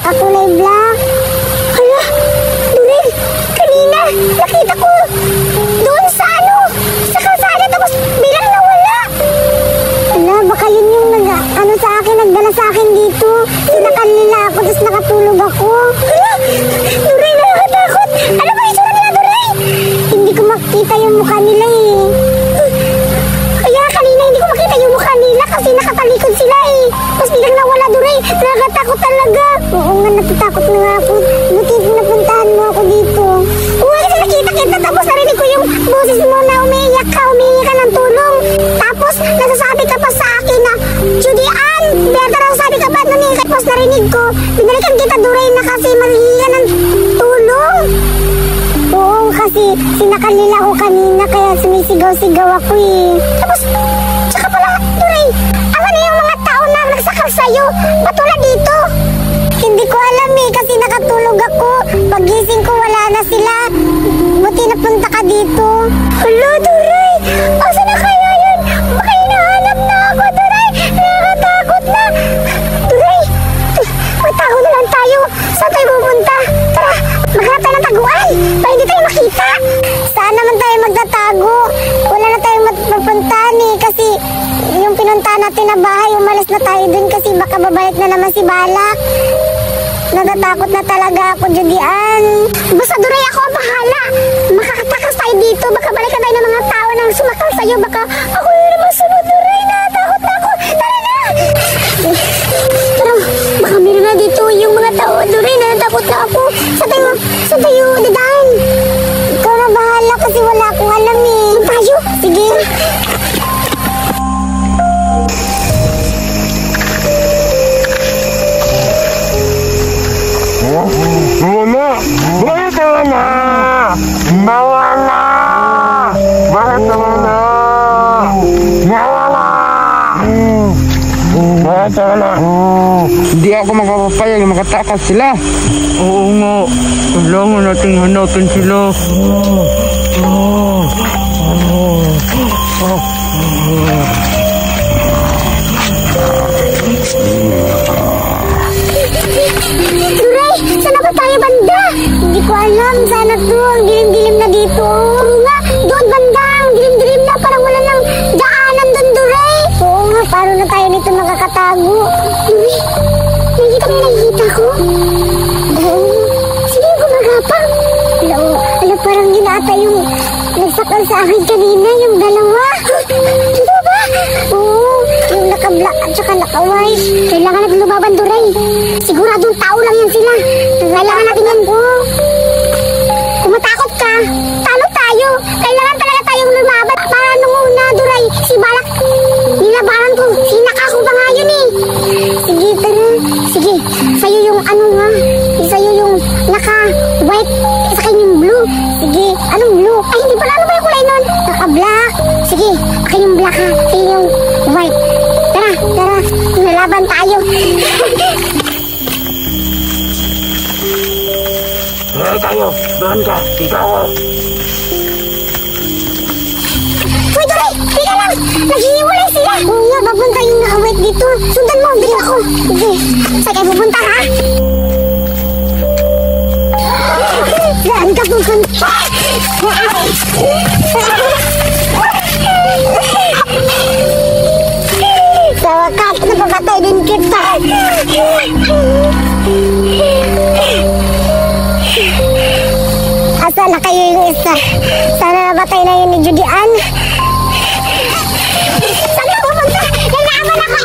nakakulay black. Hala, Dorel, kanina, nakita ko doon sa sa kalsada, tapos bilang nawala. Hala, baka yun yung sa akin, nagdala sa akin dito. Sinakal nila ako, tapos nakatulog ako. Hala, Dorel, nakakatakot. Ano ba itsura nila, Dorel? Hindi ko makita yung mukha nila eh. Kaya kanina hindi ko makita yung mukha nila kasi nakatalikod sila eh. Tapos bilang nawala, Dorel. Nakakatakot talaga. Oo nga, natatakot na nga ako. Buti napuntahan mo ako dito. Oo, kasi nakita kita, tapos narinig ko yung boses mo na umiiyak ka ng tulong. Tapos nasasabi ka pa sa akin na, Judy Ann, Berta, nasasabi ka ba nun eh. Tapos narinig ko, binalikan kita, Dorel, na kasi malihiya ng tulong. Oo, kasi sinakal nila ako kanina kaya sumisigaw-sigaw ako eh. Tapos, tsaka pala, Dorel, ano yung mga tao na nagsakal sa'yo? Ba't wala dito? Hindi ko alam eh, kasi nakatulog ako. Pagising ko, wala na sila. Buti napunta ka dito. Hala, Dorel, asa na kaya yun? Baka hinahanap na ako, Dorel. Nakakatakot na. Dorel, magtago na lang tayo. Saan tayo pupunta? Tara, maghanap tayo ng taguan para hindi tayo makita. Saan naman tayo magtatago? Wala na tayong mapupuntahan eh, kasi yung pinuntahan natin na bahay, umalis na tayo dun kasi baka babalik na naman si Balak. Natatakot na talaga ako, Judy Ann. Basta, Dorel, ako ang bahala. Makakatakas tayo dito. Baka balikan tayo ng mga tao nang sumakal sa'yo. Baka ako yung naman sunod, Dorel. Natatakot na ako. Tara na! Pero, baka meron na dito yung mga tao, Dorel. Natatakot na ako. Saan tayo dadaan? Ikaw na bahala kasi wala akong alam eh. Tayo? Sige. Nawala! Bakit nawala? Nawala! Bakit nawala? Nawala! Bakit nawala? Hindi ako makapapayag na makatakas sila. Oo nga. Kailangan natin hanapin sila. Dorel, saan na ba tayo banda? Hindi ko alam. Sana to. Ang dilim-dilim na dito. Oo nga, doon banda. Ang dilim-dilim na. Parang wala nang daanan doon, Dorel. Oo nga, paano na tayo nito makakatago? Dorel, nakikita ko. Oo. Sige, gumagapang. Ala, parang yun ata yung nagsakal sa akin kanina, yung dalawa. Ito ba? Oo, yung naka-black at saka naka-white. Kailangan natin lumaban, Dorel. Siguradong tao lang yan sila. Kailangan natin yan. Kung matakot ka, talo tayo. Kailangan talaga tayong lumaban. Para nung una, Dorel, si Balak, nilabanan ko. Sinaka ko pa nga yun eh. Sige, tara. Sige, sa'yo yung sa'yo yung naka-white, saka yung blue. Sige, anong blue? Ay, hindi pala. Ano ba yung kulay nun? Naka-black. Sige, akin yung black ha. Sa'yo yung white. Tara, nalaban tayo. Tayo, doon ka, ikaw. Hoy, Dorel, teka lang. Naghihiwalay sila. Oo nga, papunta yung naka-white dito. Sundan mo, bili ako. Sige, saan kayo pupunta ha? Saan ka pupunta? Sa wakas, napapatay din kita. Asa na kayo yung isa? Sana nabatay na yun ni Judy Ann. Saan ka pupunta? Nalaman ako!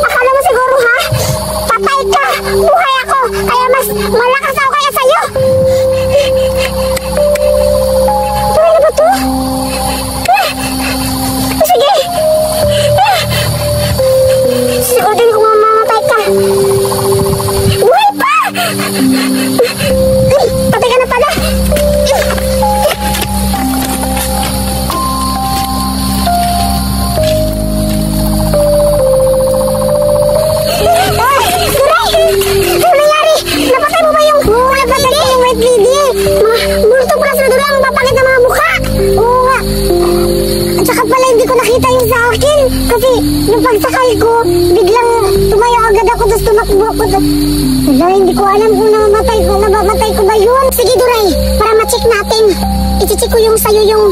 Akala mo siguro ha? Patay ka! Buhay ako! Kaya mas malakas ako kaya sa'yo! Tuloy na ba to? Sige! Siguradin ko mamamatay ka! Buhay pa! Patay ka na pala! ko nakita yung sa akin. Kasi nung pagsakay ko, biglang tumayo agad ako, tapos tumakbo ako. Wala, hindi ko alam kung namamatay ko ba yun. Sige, Duray, para ma-check natin. I-check ko yung sa'yo yung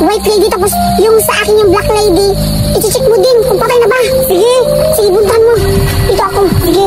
white lady, tapos yung sa akin yung black lady. I-check mo din kung patay na ba. Sige, buntahan mo. Dito ako, sige.